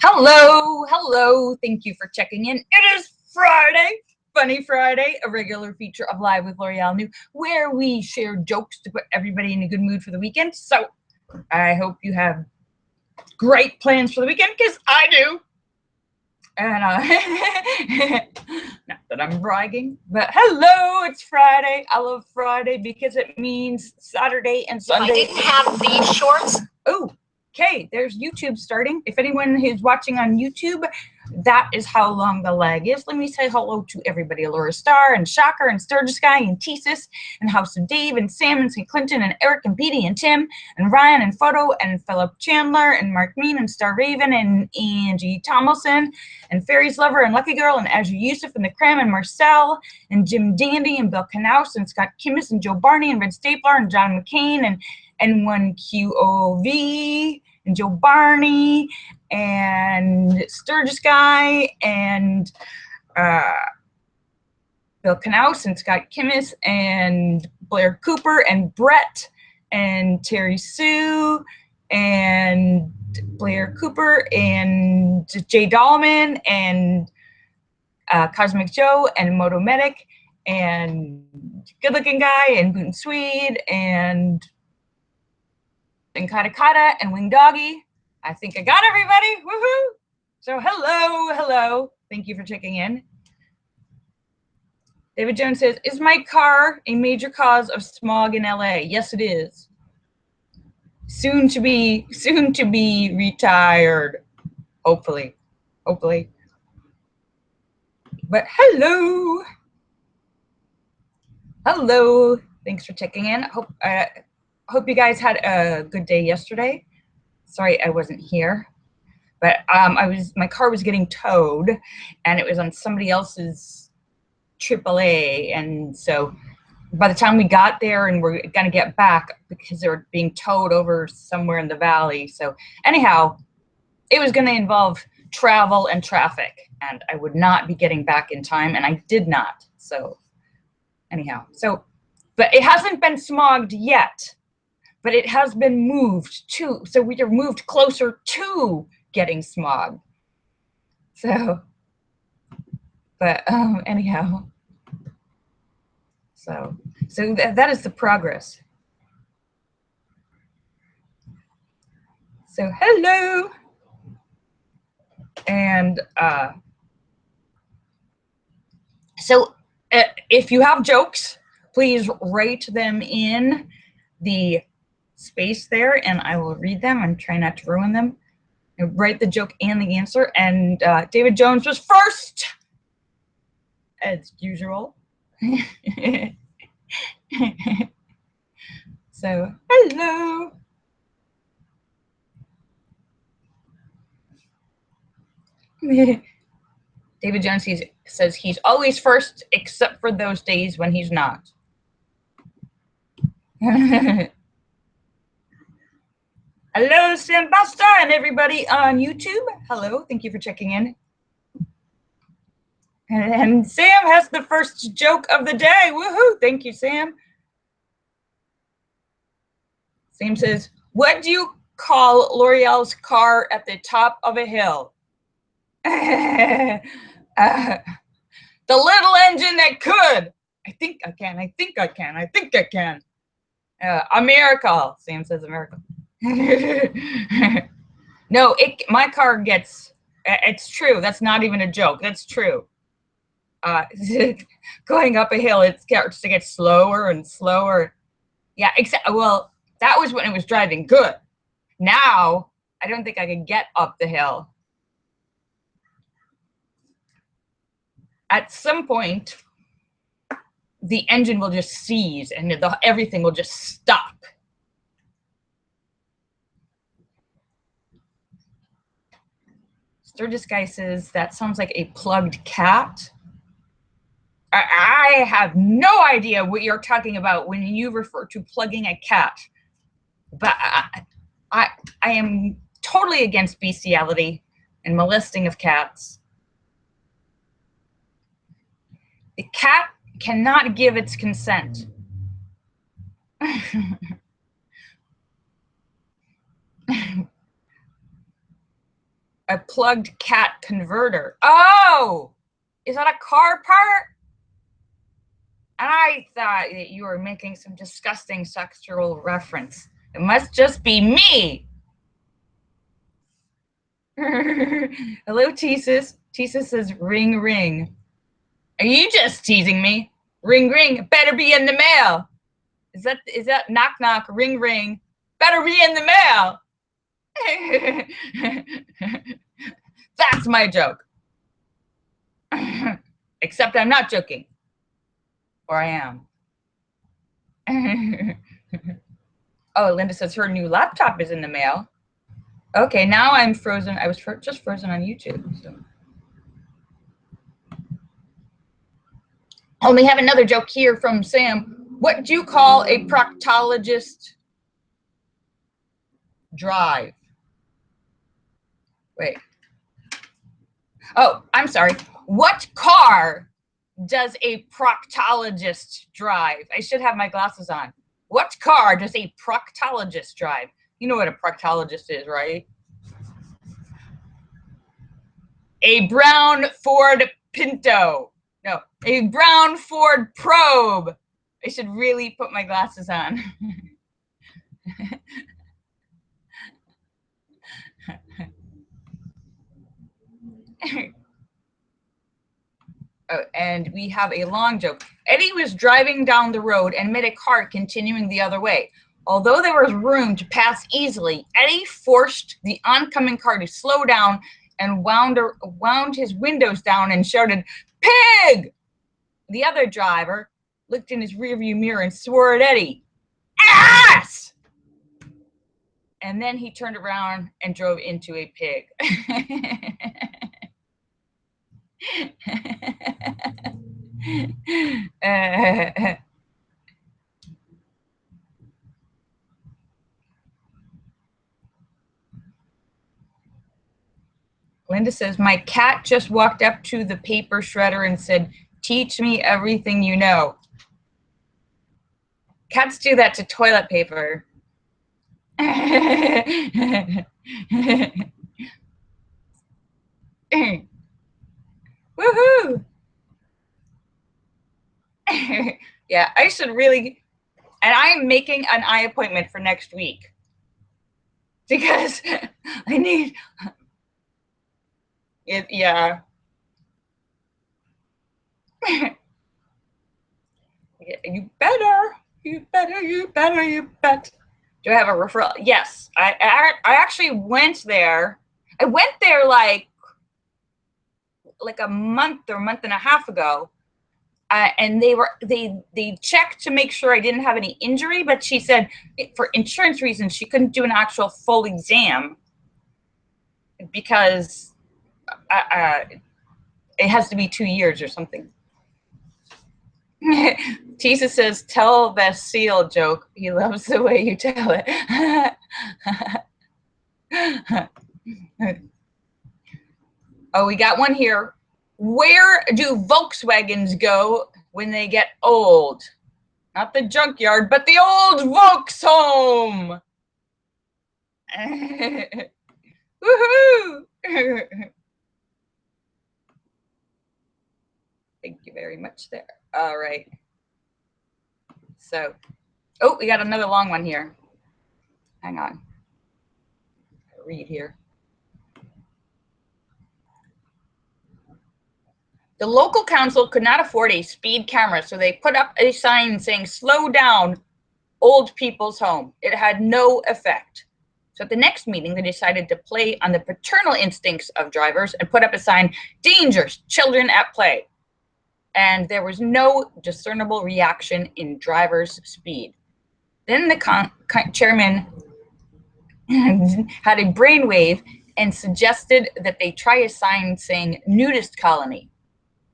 Hello, hello. Thank you for checking in. It is Friday, Funny Friday, a regular feature of Live with Lorielle New, where we share jokes to put everybody in a good mood for the weekend. So I hope you have great plans for the weekend, because I do. And not that I'm bragging, but hello, it's Friday. I love Friday because it means Saturday and Sunday. I didn't have these shorts. Oh, okay, there's YouTube starting. If anyone is watching on YouTube, that is how long the lag is. Let me say hello to everybody. Laura Star and Shocker and Sturgis Guy and Tesis and House of Dave and Sam and St. Clinton and Eric and Petey and Tim and Ryan and Photo and Philip Chandler and Mark Mean and Star Raven and Angie Tomlinson and Fairies Lover and Lucky Girl and Azure Yusuf and the Cram and Marcel and Jim Dandy and Bill Knaus and Scott Kimmis and Joe Barney and Red Stapler and John McCain and N1QOV and Joe Barney and Sturgis Guy and Bill Knaus and Scott Kimmis and Blair Cooper and Brett and Terry Sue and Blair Cooper and Jay Dahlman and Cosmic Joe and Moto Medic and Good Looking Guy and Boot Swede and Kata Kata and Wing Doggy. I think I got everybody. Woohoo! So hello, hello. Thank you for checking in. David Jones says, is my car a major cause of smog in LA? Yes, it is. Soon to be retired. Hopefully. Hopefully. But hello. Hello. Thanks for checking in. Hope you guys had a good day yesterday. Sorry I wasn't here, but my car was getting towed, and it was on somebody else's AAA, and so by the time we got there and we're gonna get back, because they were being towed over somewhere in the valley. So anyhow, it was gonna involve travel and traffic, and I would not be getting back in time, and I did not. So anyhow, but it hasn't been smogged yet. But it has been moved to, so we are moved closer to getting smog. So, but anyhow, so that is the progress. So hello, and so if you have jokes, please write them in the space there, and I will read them and try not to ruin them. And write the joke and the answer. And David Jones was first, as usual. So hello. David Jones says he's always first, except for those days when he's not. Hello, Sam Basta and everybody on YouTube. Hello, thank you for checking in. And Sam has the first joke of the day. Woohoo! Thank you, Sam. Sam says, what do you call Lorielle's car at the top of a hill? The little engine that could. I think I can. I think I can. I think I can. A miracle. Sam says a miracle. No, my car gets, it's true. That's not even a joke. That's true. Going up a hill, it starts to get slower and slower. Yeah, well, that was when it was driving good. Now, I don't think I can get up the hill. At some point, the engine will just seize and everything will just stop. Sturgis Guy says, that sounds like a plugged cat. I have no idea what you're talking about when you refer to plugging a cat. But I am totally against bestiality and molesting of cats. The cat cannot give its consent. A plugged cat converter. Oh, is that a car part? And I thought that you were making some disgusting sexual reference. It must just be me. Hello, Tesis. Tesis says, ring, ring. Are you just teasing me? Ring, ring. Better be in the mail. Is that knock, knock, ring, ring? Better be in the mail. That's my joke. Except I'm not joking. Or I am. Oh, Linda says her new laptop is in the mail. Okay, now I'm frozen. I was just frozen on YouTube. So. Oh, we have another joke here from Sam. What do you call a proctologist drive? Wait. Oh, I'm sorry. What car does a proctologist drive? I should have my glasses on. What car does a proctologist drive? You know what a proctologist is, right? A brown Ford Pinto. No, a brown Ford Probe. I should really put my glasses on. Oh, and we have a long joke. Eddie was driving down the road and met a car continuing the other way. Although there was room to pass easily, Eddie forced the oncoming car to slow down and wound his windows down and shouted, "Pig!" The other driver looked in his rearview mirror and swore at Eddie, "Ass!" And then he turned around and drove into a pig. Linda says, my cat just walked up to the paper shredder and said, teach me everything you know. Cats do that to toilet paper. Woohoo! Yeah, I should really, and I'm making an eye appointment for next week because I need it. Yeah. You better, you better, you better, you bet. Do I have a referral? Yes, I actually went there. I went there like a month or month and a half ago, and they checked to make sure I didn't have any injury. But she said for insurance reasons she couldn't do an actual full exam because it has to be 2 years or something. Tisa says, tell the seal joke. He loves the way you tell it. Oh, we got one here. Where do Volkswagens go when they get old? Not the junkyard, but the old Volks home. Woohoo! Thank you very much there. All right. So, oh, we got another long one here. Hang on. I'll read here. The local council could not afford a speed camera, so they put up a sign saying, slow down, old people's home. It had no effect. So at the next meeting, they decided to play on the paternal instincts of drivers and put up a sign, danger, children at play. And there was no discernible reaction in drivers' speed. Then the chairman had a brainwave and suggested that they try a sign saying nudist colony.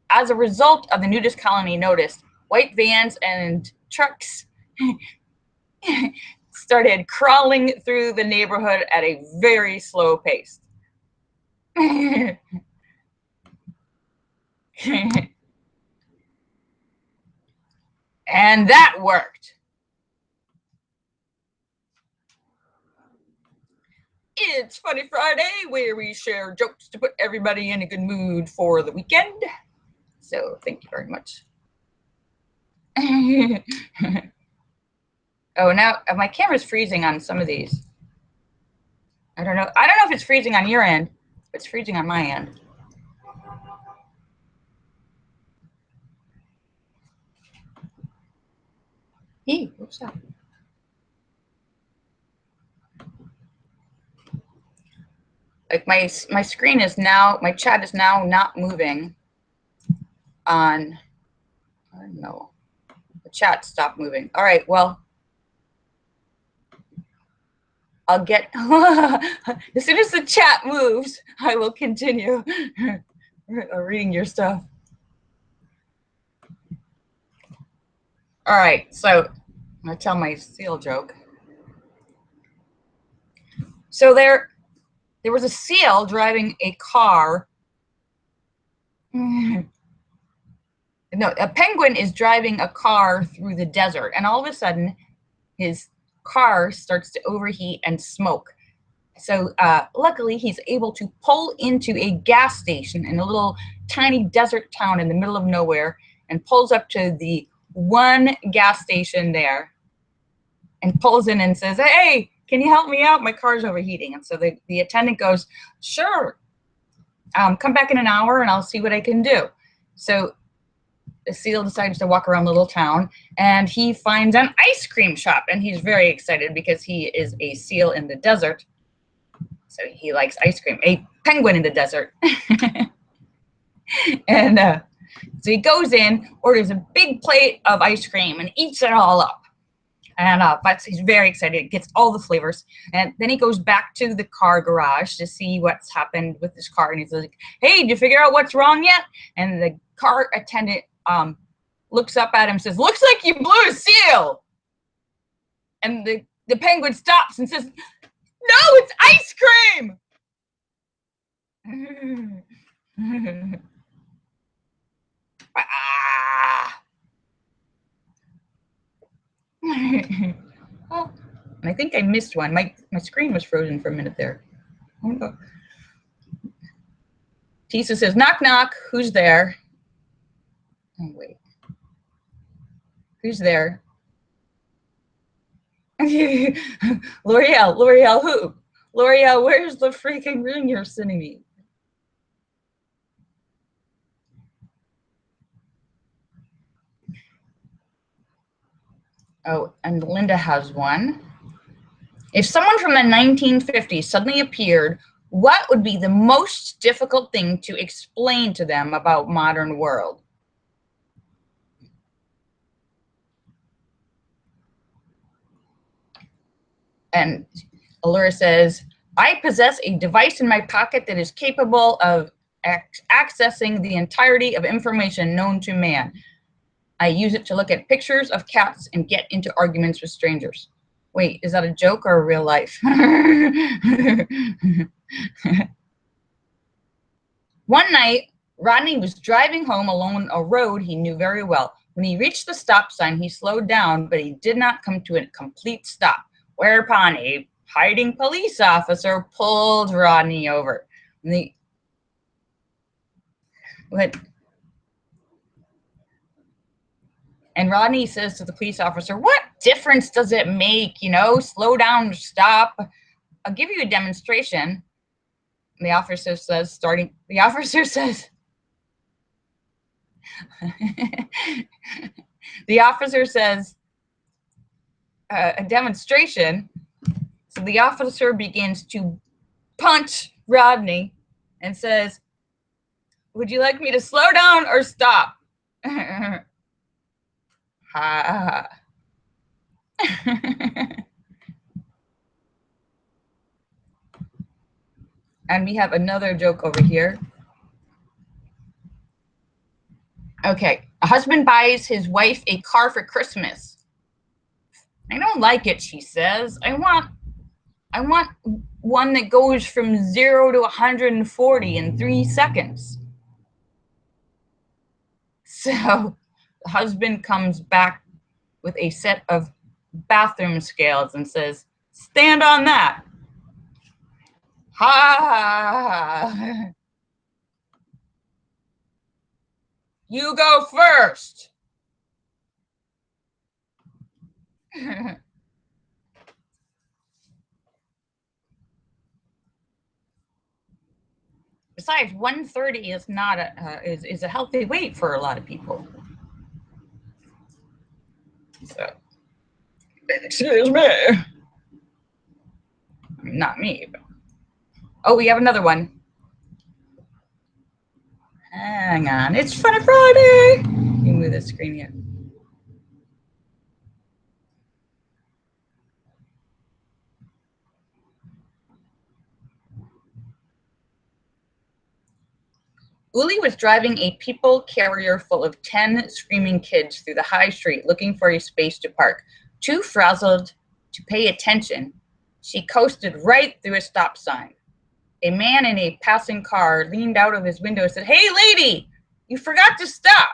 As a result of the nudist colony notice, white vans and trucks started crawling through the neighborhood at a very slow pace. And that worked. It's Funny Friday, where we share jokes to put everybody in a good mood for the weekend. So thank you very much. Oh, now my camera's freezing on some of these. I don't know if it's freezing on your end, but it's freezing on my end. Hey, what's that? Like my screen is now, my chat is now not moving on, I don't know, the chat stopped moving. All right, well, I'll get, as soon as the chat moves, I will continue reading your stuff. All right, so I'm gonna tell my seal joke. So there was a seal driving a car. No, a penguin is driving a car through the desert, and all of a sudden, his car starts to overheat and smoke. So luckily, he's able to pull into a gas station in a little tiny desert town in the middle of nowhere, and pulls up to the one gas station there, and pulls in and says, "Hey, can you help me out? My car's overheating." And so the attendant goes, "Sure, come back in an hour and I'll see what I can do." So the seal decides to walk around the little town, and he finds an ice cream shop, and he's very excited because he is a seal in the desert. So he likes ice cream, a penguin in the desert. And so he goes in, orders a big plate of ice cream, and eats it all up. And but he's very excited, gets all the flavors. And then he goes back to the car garage to see what's happened with his car. And he's like, "Hey, did you figure out what's wrong yet?" And the car attendant looks up at him and says, "Looks like you blew a seal." And the penguin stops and says, "No, it's ice cream." Oh, I think I missed one. My screen was frozen for a minute there. Oh. Tisa says, "Knock, knock. Who's there?" Oh, wait. Who's there? Lorielle, who? Lorielle, where's the freaking ring you're sending me? Oh, and Linda has one. If someone from the 1950s suddenly appeared, what would be the most difficult thing to explain to them about modern world? And Allura says, "I possess a device in my pocket that is capable of accessing the entirety of information known to man. I use it to look at pictures of cats and get into arguments with strangers." Wait, is that a joke or a real life? One night, Rodney was driving home along a road he knew very well. When he reached the stop sign, he slowed down, but he did not come to a complete stop, whereupon a hiding police officer pulled Rodney over. And Rodney says to the police officer, "What difference does it make? You know, slow down, stop. I'll give you a demonstration." And the officer says, a demonstration. So the officer begins to punch Rodney and says, "Would you like me to slow down or stop?" Ha. And we have another joke over here. Okay, a husband buys his wife a car for Christmas. "I don't like it," she says. I want one that goes from 0 to 140 in 3 seconds." So the husband comes back with a set of bathroom scales and says, "Stand on that." Ha! You go first. Besides, 130 is not is a healthy weight for a lot of people. So, excuse me. I mean, not me. But... Oh, we have another one. Hang on, it's Funny Friday. Let me move the screen here. Uli was driving a people carrier full of 10 screaming kids through the high street looking for a space to park. Too frazzled to pay attention, she coasted right through a stop sign. A man in a passing car leaned out of his window and said, "Hey, lady, you forgot to stop."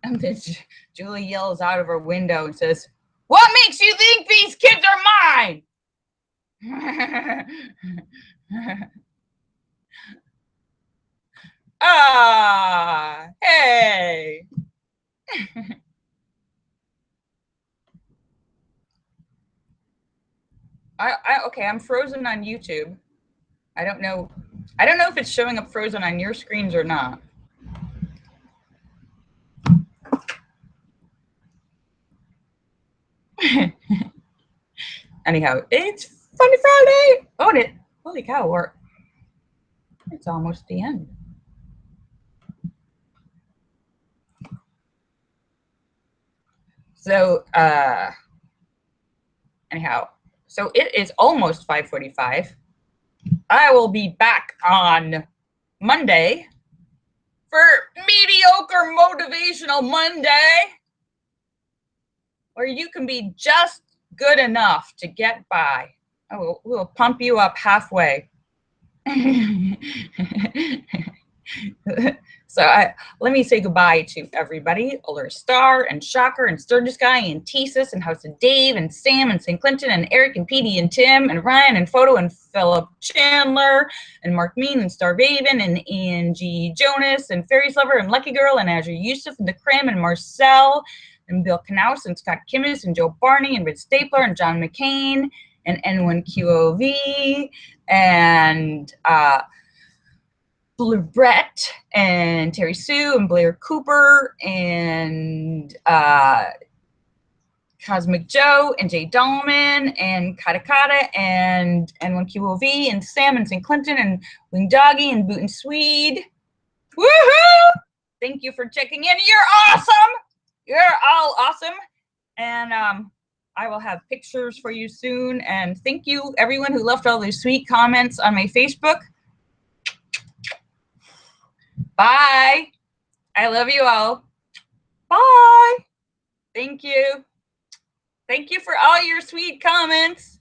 And then Julie yells out of her window and says, "What makes you think these kids are mine?" Ah, hey. Okay, I'm frozen on YouTube. I don't know if it's showing up frozen on your screens or not. Anyhow, it's Funny Friday. Oh, holy cow, it's almost the end. So, anyhow, so it is almost 5:45. I will be back on Monday for Mediocre Motivational Monday, where you can be just good enough to get by. We'll pump you up halfway. So let me say goodbye to everybody. Ulrich Star and Shocker and Sturgis Guy and Tesis and House of Dave and Sam and St. Clinton and Eric and Petey and Tim and Ryan and Photo and Philip Chandler and Mark Mean and Starvaven and Angie Jonas and Fairies Lover and Lucky Girl and Azure Yusuf and the Crim and Marcel and Bill Knaus and Scott Kimmis and Joe Barney and Rid Stapler and John McCain and N1QOV and Blue Brett and Terry Sue and Blair Cooper and Cosmic Joe and Jay Dahlman and Katakata and N1QOV and Sam and St. Clinton and Wing Doggy and Boot and Swede. Woohoo! Thank you for checking in. You're awesome. You're all awesome. And I will have pictures for you soon. And thank you, everyone who left all those sweet comments on my Facebook. Bye. I love you all. Bye. Thank you. Thank you for all your sweet comments.